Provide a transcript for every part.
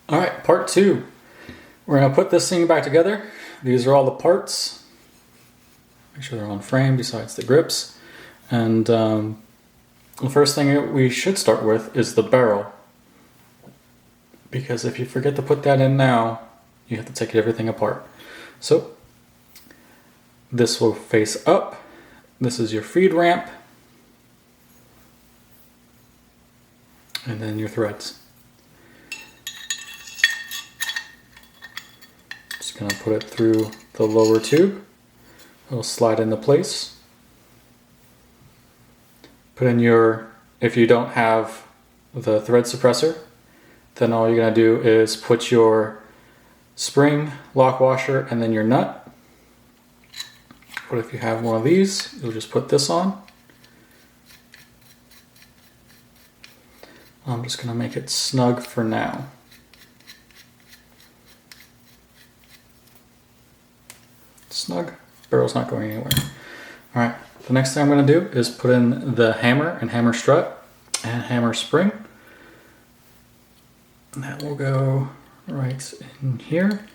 All right, part two. We're gonna put this thing back together. These are all the parts. Make sure they're on frame besides the grips. And the first thing we should start with is the barrel. Because if you forget to put that in now, you have to take everything apart. So this will face up. This is your feed ramp. And then your threads. Just gonna put it through the lower tube. It'll slide into place. Put in your, if you don't have the thread suppressor, then all you're gonna do is put your spring, lock washer, and then your nut. But if you have one of these, you'll just put this on. I'm just gonna make it snug for now. Snug, barrel's not going anywhere. All right, the next thing I'm gonna do is put in the hammer and hammer strut and hammer spring. And that will go right in here.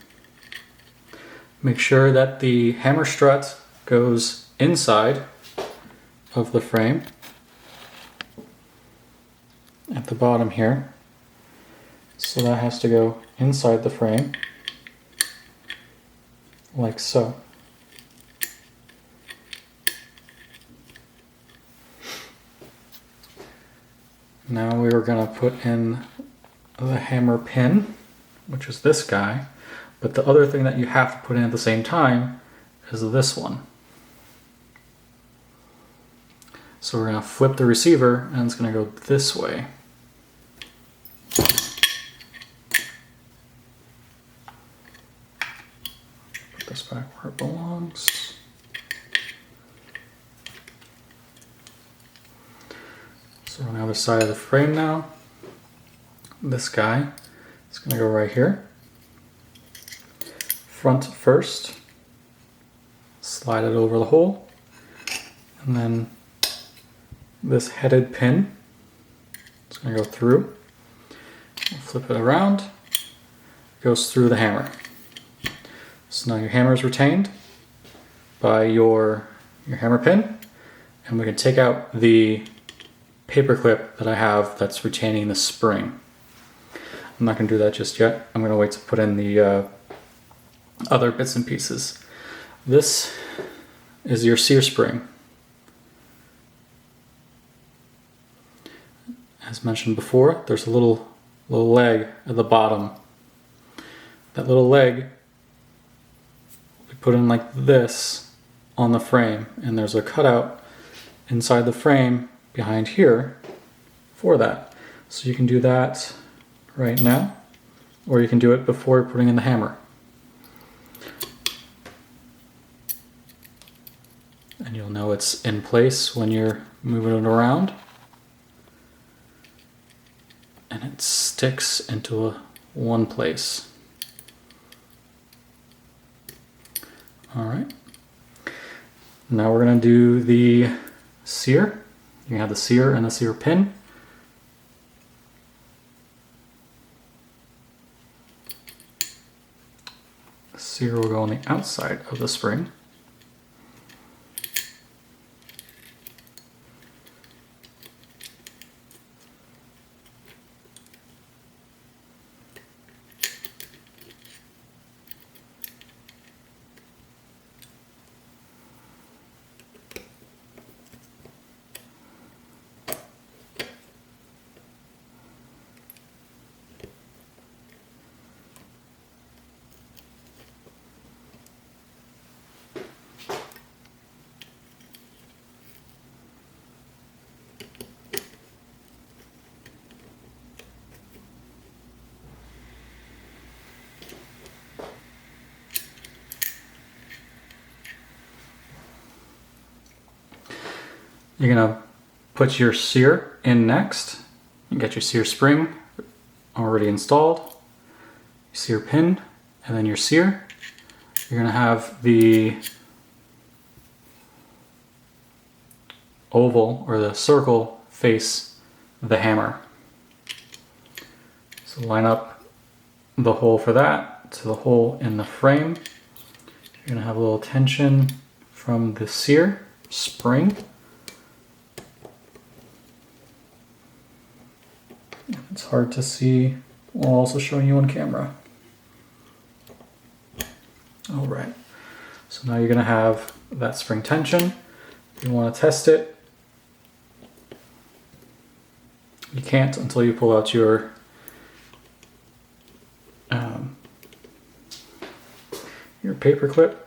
Make sure that the hammer strut goes inside of the frame at the bottom here. So that has to go inside the frame like so. Now we are going to put in the hammer pin, which is this guy, but the other thing that you have to put in at the same time is this one. So we're going to flip the receiver and it's going to go this way. Put this back where it belongs. So on the other side of the frame now, this guy is going to go right here. Front first, slide it over the hole, and then this headed pin is going to go through. Flip it around, goes through the hammer. So now your hammer is retained by your hammer pin, and we can take out the paper clip that I have that's retaining the spring. I'm not going to do that just yet. I'm going to wait to put in the other bits and pieces. This is your sear spring. As mentioned before, there's a little leg at the bottom. That little leg we put in like this on the frame, and there's a cutout inside the frame behind here for that. So you can do that right now, or you can do it before putting in the hammer. And you'll know it's in place when you're moving it around. And it sticks into one place. All right. Now we're gonna do the sear. You have the sear and the sear pin. The sear will go on the outside of the spring. You're gonna put your sear in next. You get your sear spring already installed, sear pin, and then your sear. You're gonna have the oval or the circle face the hammer. So line up the hole for that to the hole in the frame. You're gonna have a little tension from the sear spring. It's hard to see while also showing you on camera. All right, so now you're gonna have that spring tension. If you wanna test it, you can't until you pull out your paper clip.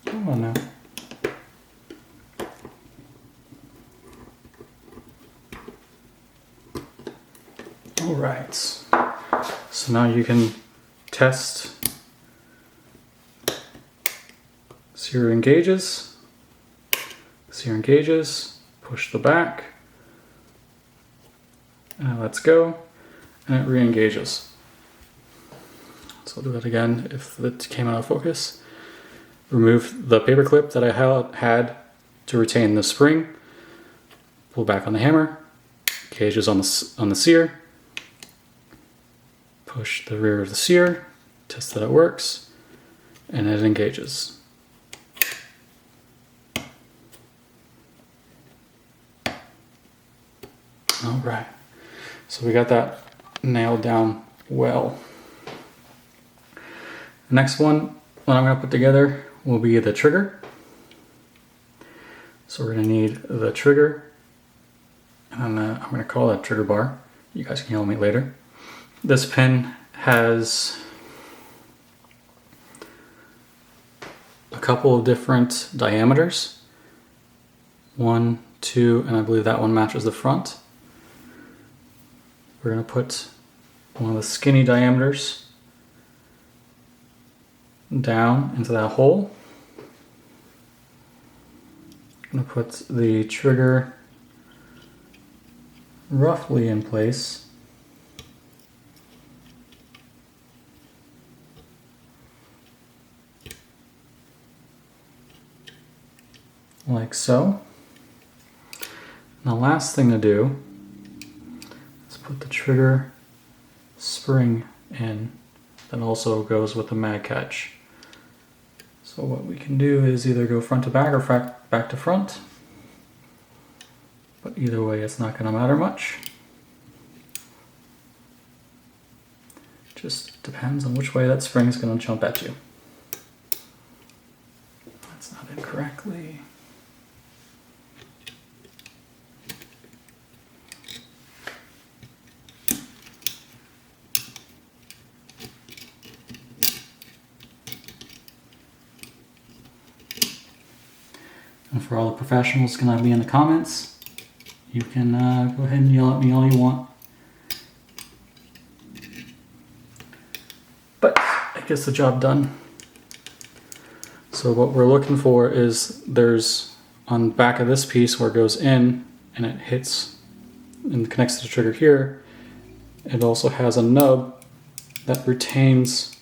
Come on now. All right, so now you can test sear engages, push the back, let's go, and it re-engages. So I'll do that again if it came out of focus. Remove the paper clip that I had to retain the spring, pull back on the hammer, engages on the sear, push the rear of the sear, test that it works, and it engages. All right, so we got that nailed down well. The next one that I'm going to put together will be the trigger. So we're going to need the trigger, and I'm going to call that trigger bar. You guys can yell at me later. This pin has a couple of different diameters. 1, 2, and I believe that one matches the front. We're going to put one of the skinny diameters down into that hole. I'm going to put the trigger roughly in place. Like so. And the last thing to do is put the trigger spring in that also goes with the mag catch. So what we can do is either go front to back or back to front, but either way it's not going to matter much. Just depends on which way that spring is going to jump at you. That's not in correctly. And for all the professionals going to be in the comments, you can go ahead and yell at me all you want. But it gets the job done. So what we're looking for is there's on the back of this piece where it goes in and it hits and connects to the trigger here. It also has a nub that retains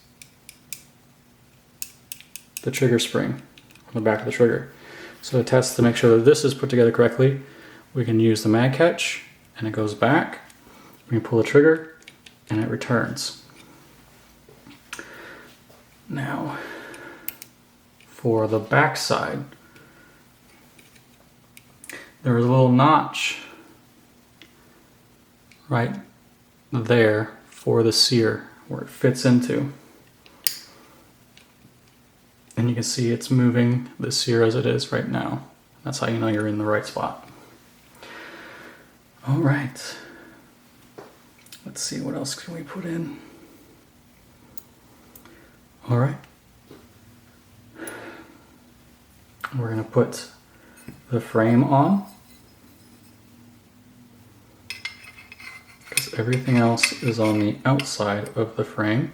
the trigger spring on the back of the trigger. So to test to make sure that this is put together correctly, we can use the mag catch and it goes back. We can pull the trigger and it returns. Now, for the back side, there is a little notch right there for the sear where it fits into. And you can see it's moving the sear as it is right now. That's how you know you're in the right spot. All right. Let's see, what else can we put in? All right. We're going to put the frame on, because everything else is on the outside of the frame.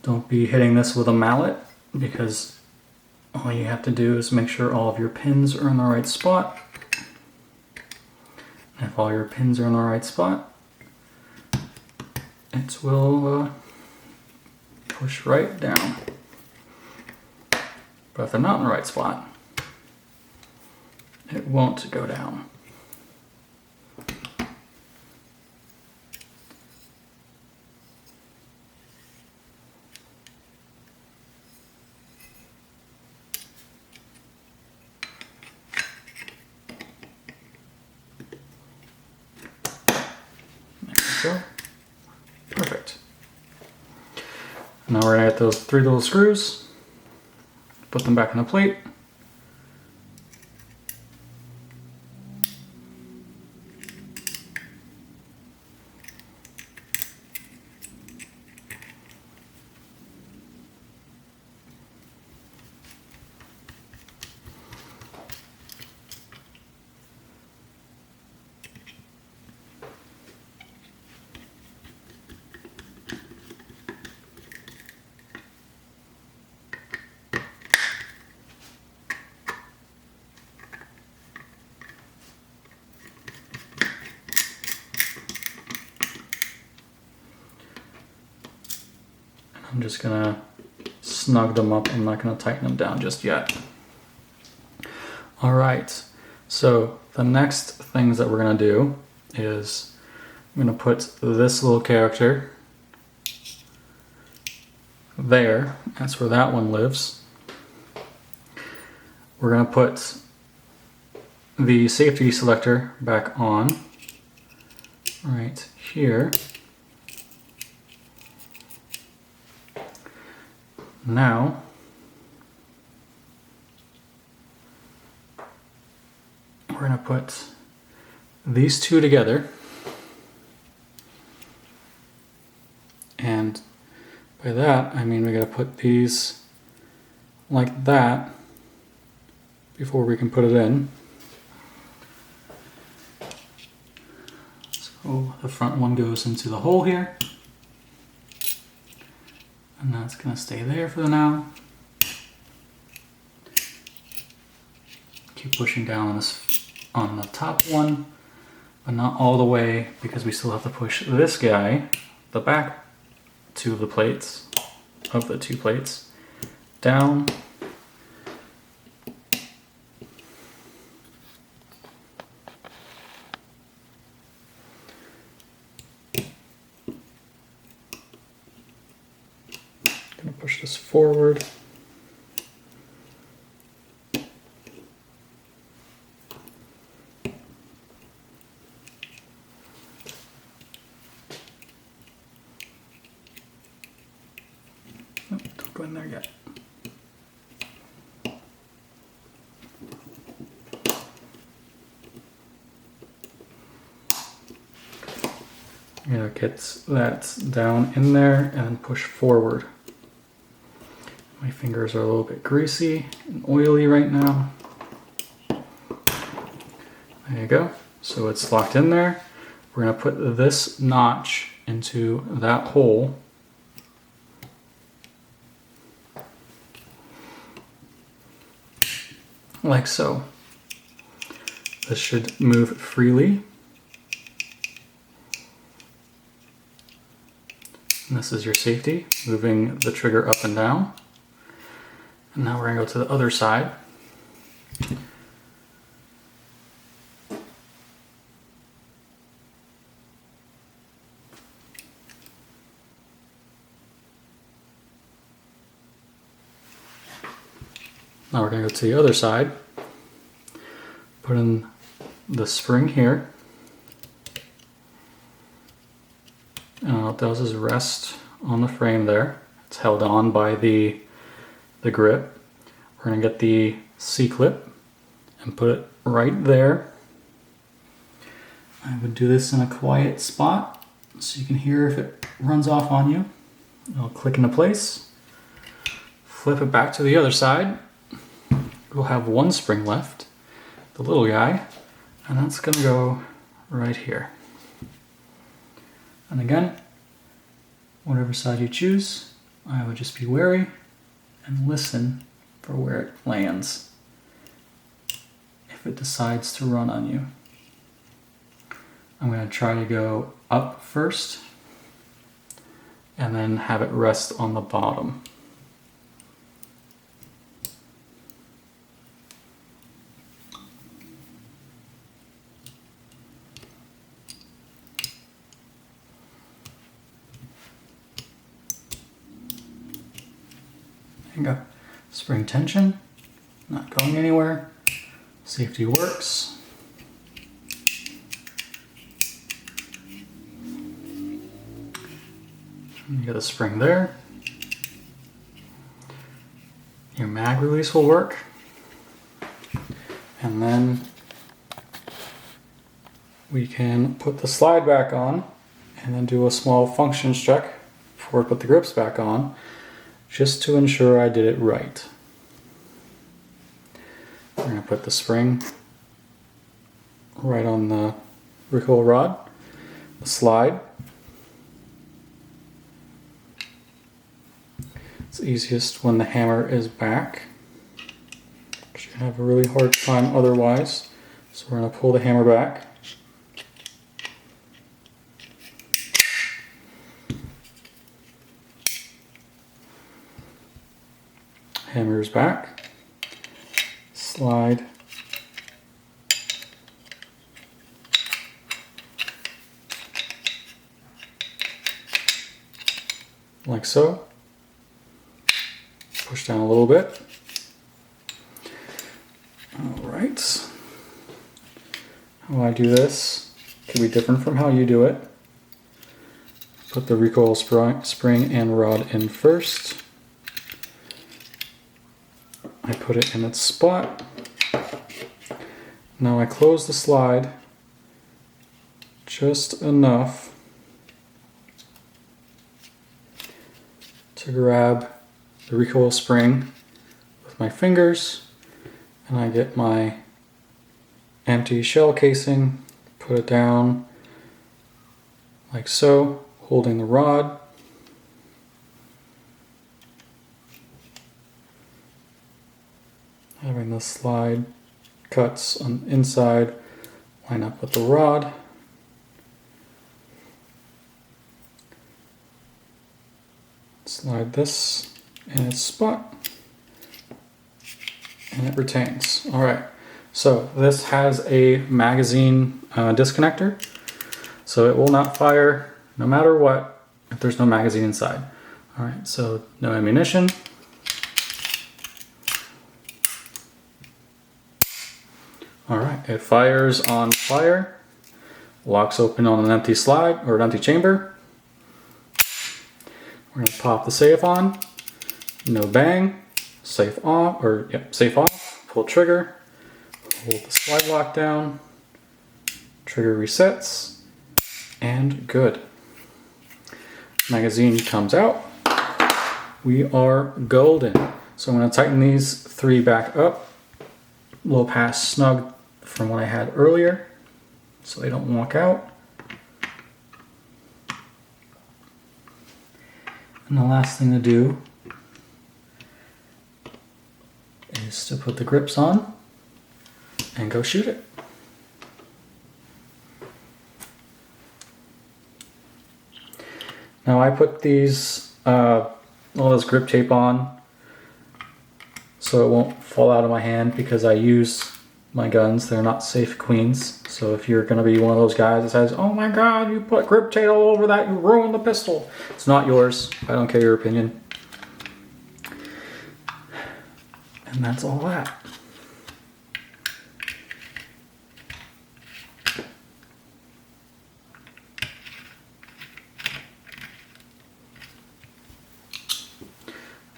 Don't be hitting this with a mallet, because all you have to do is make sure all of your pins are in the right spot. If all your pins are in the right spot, it will push right down. But if they're not in the right spot, it won't go down. There we go. Perfect. Now we're gonna get those 3 little screws, put them back in the plate. I'm just gonna snug them up. I'm not gonna tighten them down just yet. All right, so the next things that we're gonna do is I'm gonna put this little character there. That's where that one lives. We're gonna put the safety selector back on right here. Now, we're going to put these two together, and by that I mean we got to put these like that before we can put it in. So the front one goes into the hole here. And that's going to stay there for now. Keep pushing down on this on the top one, but not all the way, because we still have to push this guy, the back two of the plates, of the 2 plates, down. Push this forward. Oh, don't go in there yet. Get that down in there and push forward. My fingers are a little bit greasy and oily right now. There you go. So it's locked in there. We're going to put this notch into that hole. Like so. This should move freely. And this is your safety, moving the trigger up and down. And now we're going to go to the other side. Now we're going to go to the other side. Put in the spring here. And all it does is rest on the frame there. It's held on by the grip. We're going to get the C-clip and put it right there. I would do this in a quiet spot so you can hear if it runs off on you. I'll click into place, flip it back to the other side. We'll have one spring left, the little guy, and that's going to go right here. And again, whatever side you choose, I would just be wary and listen for where it lands if it decides to run on you. I'm going to try to go up first and then have it rest on the bottom. There you go. Spring tension, not going anywhere. Safety works. You got a spring there. Your mag release will work. And then we can put the slide back on and then do a small functions check before we put the grips back on, just to ensure I did it right. We're going to put the spring right on the recoil rod, the slide. It's easiest when the hammer is back, because you have a really hard time otherwise. So we're going to pull the hammer back. Hammer is back. Slide. Like so. Push down a little bit. Alright. How I do this could be different from how you do it. Put the recoil spring and rod in first. I put it in its spot. Now I close the slide just enough to grab the recoil spring with my fingers, and I get my empty shell casing, put it down like so, holding the rod. Having the slide cuts on the inside line up with the rod. Slide this in its spot and it retains. Alright, so this has a magazine disconnector, so it will not fire no matter what if there's no magazine inside. Alright, so no ammunition. Alright, it fires on fire, locks open on an empty slide or an empty chamber. We're going to pop the safe on, no bang, safe off, safe off, pull trigger, hold the slide lock down, trigger resets, and good. Magazine comes out. We are golden. So I'm going to tighten these three back up, low pass snug from what I had earlier, so they don't walk out. And the last thing to do is to put the grips on and go shoot it. Now I put these all this grip tape on so it won't fall out of my hand, because I use my guns, they're not safe queens. So if you're going to be one of those guys that says, oh my god, you put grip tape all over that, you ruined the pistol. It's not yours. I don't care your opinion. And that's all that.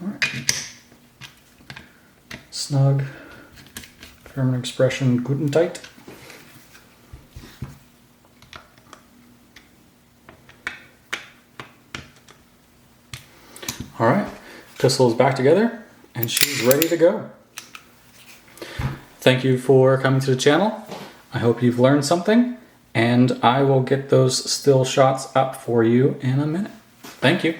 Alright. Snug. German expression, guten tight. Alright, pistol is back together and she's ready to go. Thank you for coming to the channel. I hope you've learned something, and I will get those still shots up for you in a minute. Thank you.